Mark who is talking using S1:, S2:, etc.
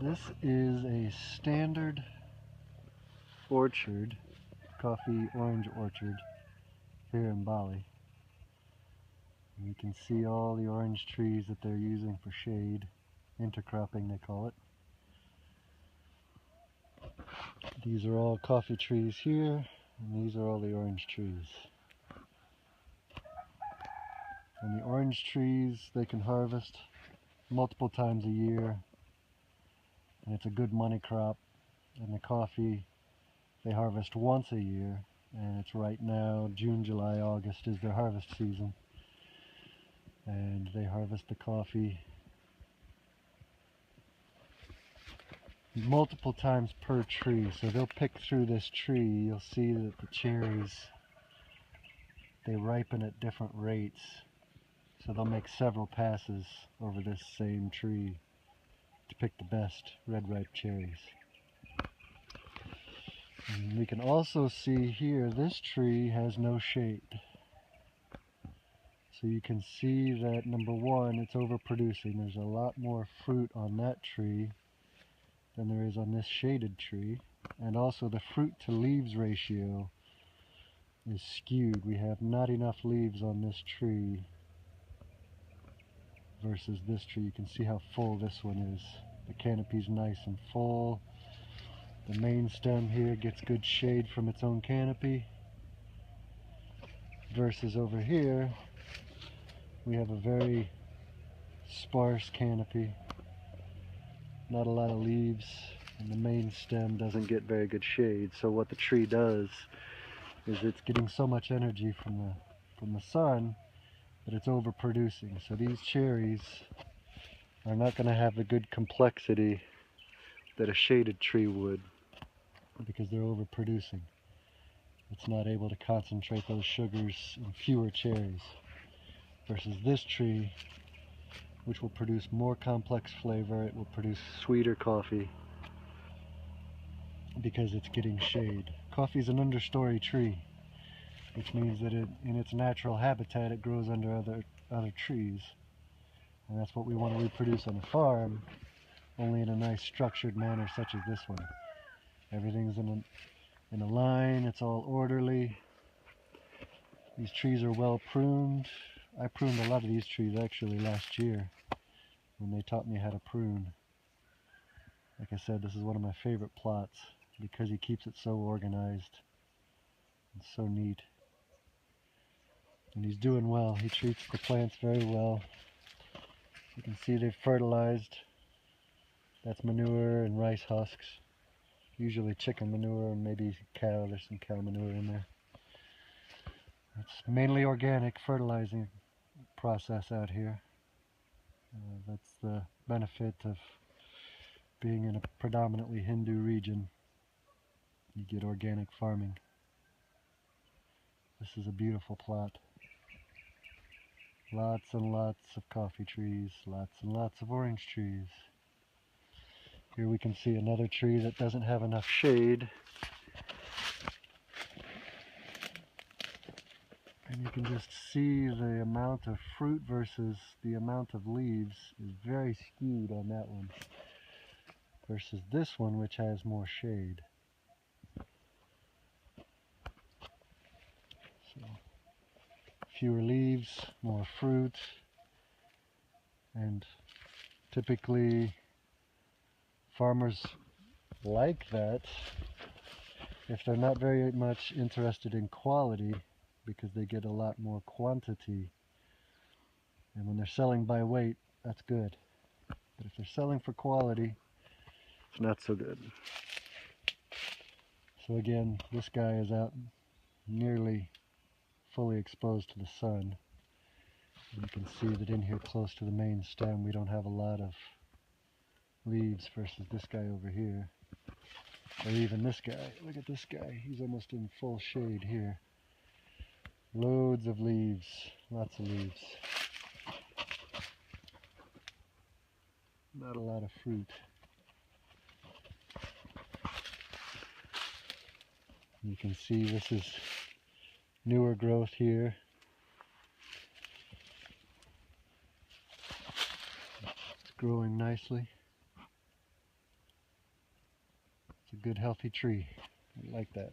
S1: This is a standard orchard, coffee orange orchard here in Bali. And you can see all the orange trees that they're using for shade, intercropping they call it. These are all coffee trees here, and these are all the orange trees. And the orange trees they can harvest multiple times a year, and it's a good money crop. And the coffee they harvest once a year, and it's right now June, July, August is their harvest season, and they harvest the coffee multiple times per tree. So they'll pick through this tree, you'll see that the cherries, they ripen at different rates, so they'll make several passes over this same tree to pick the best red ripe cherries. And we can also see here this tree has no shade. So you can see that, number one, it's overproducing. There's a lot more fruit on that tree than there is on this shaded tree. And also the fruit to leaves ratio is skewed. We have not enough leaves on this tree versus this tree. You can see how full this one is. The canopy's nice and full. The main stem here gets good shade from its own canopy, versus over here we have a very sparse canopy, not a lot of leaves, and the main stem doesn't get very good shade. So what the tree does is it's getting so much energy from the sun that it's overproducing. So these cherries are not going to have the good complexity that a shaded tree would, because they're overproducing. It's not able to concentrate those sugars in fewer cherries, versus this tree, which will produce more complex flavor. It will produce sweeter coffee because it's getting shade. Coffee is an understory tree, which means that in its natural habitat it grows under other trees, and that's what we want to reproduce on a farm, only in a nice structured manner such as this one. Everything's in a line, it's all orderly. These trees are well pruned. I pruned a lot of these trees actually last year when they taught me how to prune. Like I said, this is one of my favorite plots because he keeps it so organized and so neat. And he's doing well. He treats the plants very well. You can see they've fertilized. That's manure and rice husks. Usually chicken manure and maybe cow. There's some cow manure in there. It's mainly organic fertilizing process out here. That's the benefit of being in a predominantly Hindu region. You get organic farming. This is a beautiful plot. Lots and lots of coffee trees, lots and lots of orange trees. Here we can see another tree that doesn't have enough shade. And you can just see the amount of fruit versus the amount of leaves is very skewed on that one, versus this one, which has more shade. So, fewer leaves, more fruit, and typically farmers like that if they're not very much interested in quality, because they get a lot more quantity. And when they're selling by weight, that's good. But if they're selling for quality, it's not so good. So again, this guy is out nearly fully exposed to the sun. And you can see that in here close to the main stem we don't have a lot of leaves versus this guy over here. Or even this guy. Look at this guy. He's almost in full shade here. Loads of leaves. Lots of leaves. Not a lot of fruit. You can see this is newer growth here. It's growing nicely. a good healthy tree. I like that.